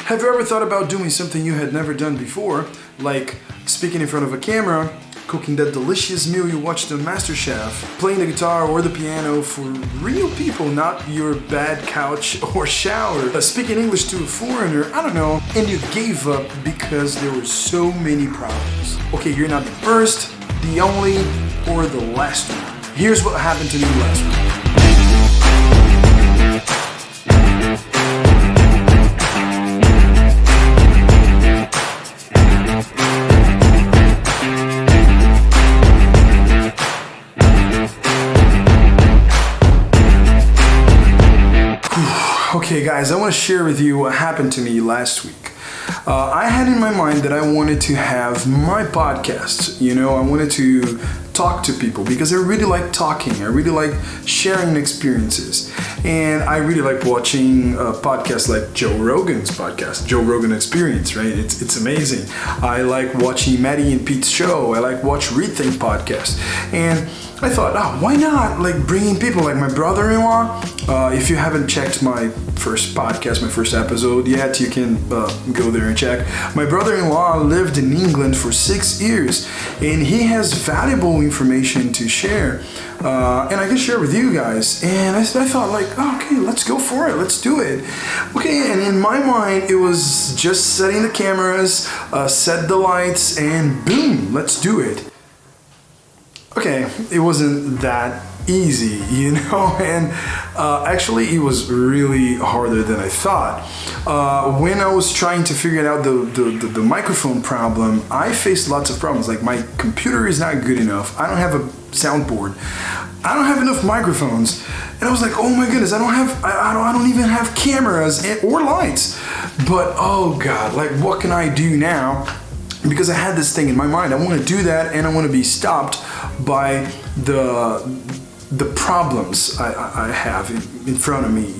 Have you ever thought about doing something you had never done before? Like speaking in front of a camera, cooking that delicious meal you watched on MasterChef, playing the guitar or the piano for real people, not your bad couch or shower, speaking English to a foreigner, I don't know, and you gave up because there were so many problems. Okay, you're not the first, the only, or the last one. Here's what happened to me last week. Okay guys, I want to share with you what happened to me last week. I had in my mind that I wanted to have my podcast, I wanted to talk to people because I really like talking, I really like sharing experiences, and I really like watching podcasts like Joe Rogan's podcast, Joe Rogan Experience, right? It's amazing. I like watching Maddie and Pete's show, I like watch Rethink podcast, and I thought, why not bringing people like my brother-in-law. If you haven't checked my first podcast, my first episode yet, you can go there and check. My brother-in-law lived in England for 6 years, and he has valuable information to share, and I can share with you guys. And I thought okay, let's go for it, let's do it. Okay, and in my mind, it was just setting the cameras, set the lights, and boom, let's do it. Okay, it wasn't that easy, and actually it was really harder than I thought. When I was trying to figure out the microphone problem, I faced lots of problems. Like my computer is not good enough, I don't have a soundboard, I don't have enough microphones, and I was like, oh my goodness, I don't even have cameras or lights. But oh God, what can I do now? Because I had this thing in my mind, I want to do that, and I want to be stopped by the problems I have in front of me,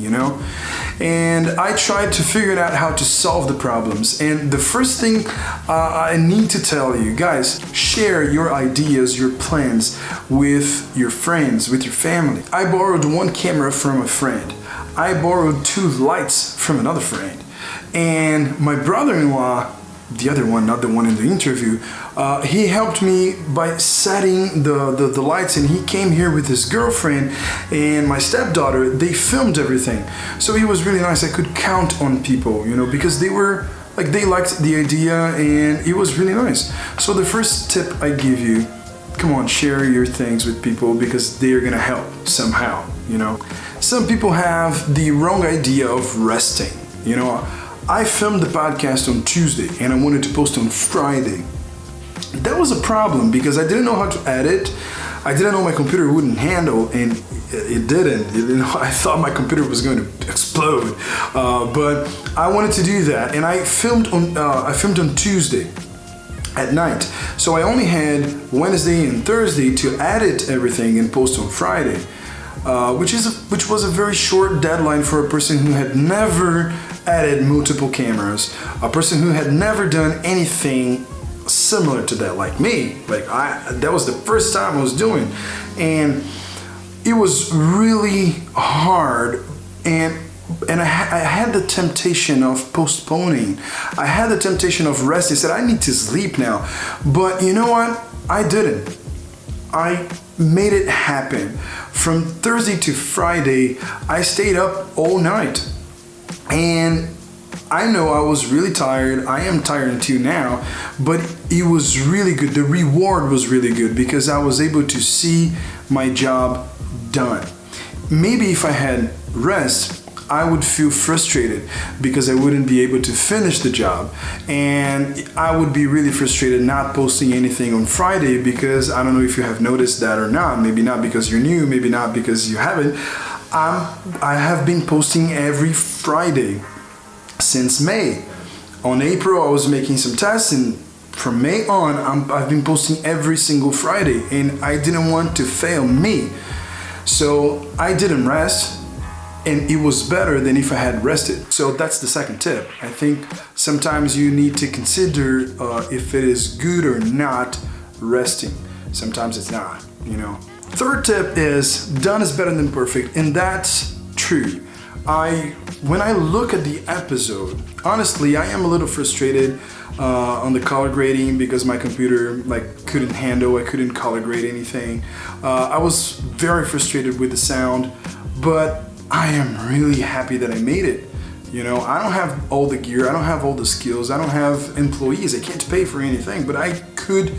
And I tried to figure out how to solve the problems. And the first thing I need to tell you, guys, share your ideas, your plans with your friends, with your family. I borrowed one camera from a friend. I borrowed 2 lights from another friend. And my brother-in-law, the other one, not the one in the interview, he helped me by setting the lights, and he came here with his girlfriend and my stepdaughter. They filmed everything. So it was really nice. I could count on people, because they were, they liked the idea, and it was really nice. So the first tip I give you, come on, share your things with people because they are gonna help somehow, Some people have the wrong idea of resting, I filmed the podcast on Tuesday and I wanted to post on Friday. That was a problem because I didn't know how to edit. I didn't know my computer wouldn't handle, and it didn't. I thought my computer was going to explode, but I wanted to do that, and I filmed on Tuesday at night. So I only had Wednesday and Thursday to edit everything and post on Friday, which was a very short deadline for a person who had never added multiple cameras, a person who had never done anything similar to that, like me. That was the first time I was doing, and it was really hard, and I had the temptation of postponing. I had the temptation of resting. I said, I need to sleep now. But you know what? I didn't. I made it happen. From Thursday to Friday, I stayed up all night. And I know I was really tired. I am tired until now, but it was really good. The reward was really good because I was able to see my job done. Maybe if I had rest, I would feel frustrated because I wouldn't be able to finish the job, and I would be really frustrated not posting anything on Friday because I don't know if you have noticed that or not. Maybe not because you're new, maybe not because you haven't. I have been posting every Friday since May. On April, I was making some tests, and from May on, I've been posting every single Friday, and I didn't want to fail me. So I didn't rest, and it was better than if I had rested. So that's the second tip. I think sometimes you need to consider if it is good or not resting. Sometimes it's not, Third tip is done is better than perfect, and that's true. when I look at the episode, honestly, I am a little frustrated on the color grading because my computer couldn't handle, I couldn't color grade anything. I was very frustrated with the sound, but I am really happy that I made it. You know, I don't have all the gear, I don't have all the skills, I don't have employees, I can't pay for anything, but I could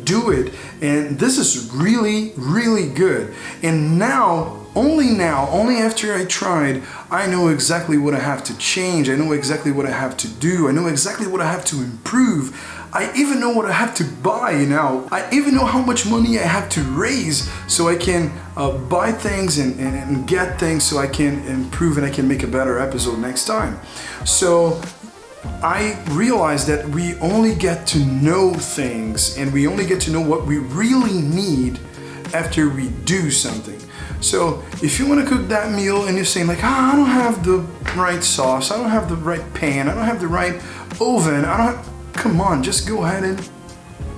do it. And this is really, really good. And now, only after I tried, I know exactly what I have to change, I know exactly what I have to do, I know exactly what I have to improve. I even know what I have to buy now. I even know how much money I have to raise so I can buy things and get things so I can improve and I can make a better episode next time. So I realized that we only get to know things and we only get to know what we really need after we do something. So if you want to cook that meal and you're saying like, I don't have the right sauce, I don't have the right pan, I don't have the right oven, come on, just go ahead and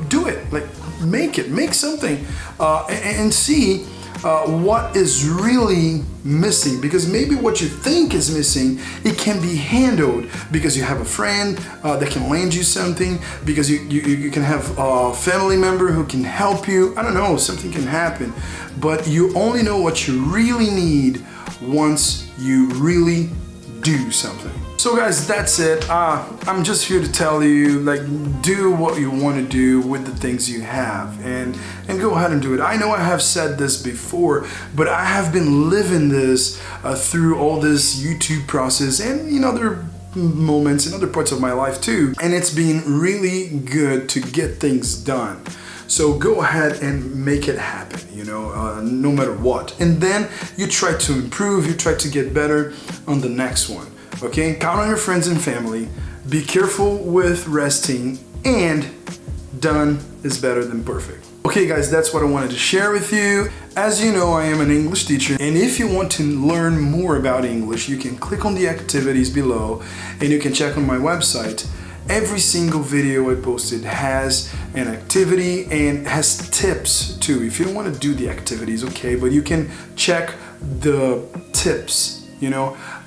do it. Make something and see what is really missing, because maybe what you think is missing, it can be handled because you have a friend that can lend you something, because you can have a family member who can help you. I don't know, something can happen, but you only know what you really need once you really do something. So guys, that's it. I'm just here to tell you, do what you want to do with the things you have, and go ahead and do it. I know I have said this before, but I have been living this through all this YouTube process and in other moments in other parts of my life too. And it's been really good to get things done. So go ahead and make it happen, no matter what. And then you try to improve, you try to get better on the next one. Okay, count on your friends and family, be careful with resting, and done is better than perfect. Okay guys, that's what I wanted to share with you. As you know, I am an English teacher, and if you want to learn more about English, you can click on the activities below and you can check on my website. Every single video I posted has an activity and has tips too. If you don't want to do the activities, okay, but you can check the tips.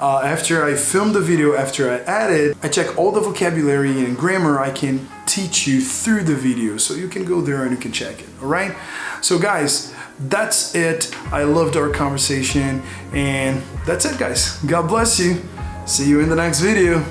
After I film the video, after I edit, I check all the vocabulary and grammar I can teach you through the video. So you can go there and you can check it, all right? So guys, that's it. I loved our conversation, and that's it guys. God bless you. See you in the next video.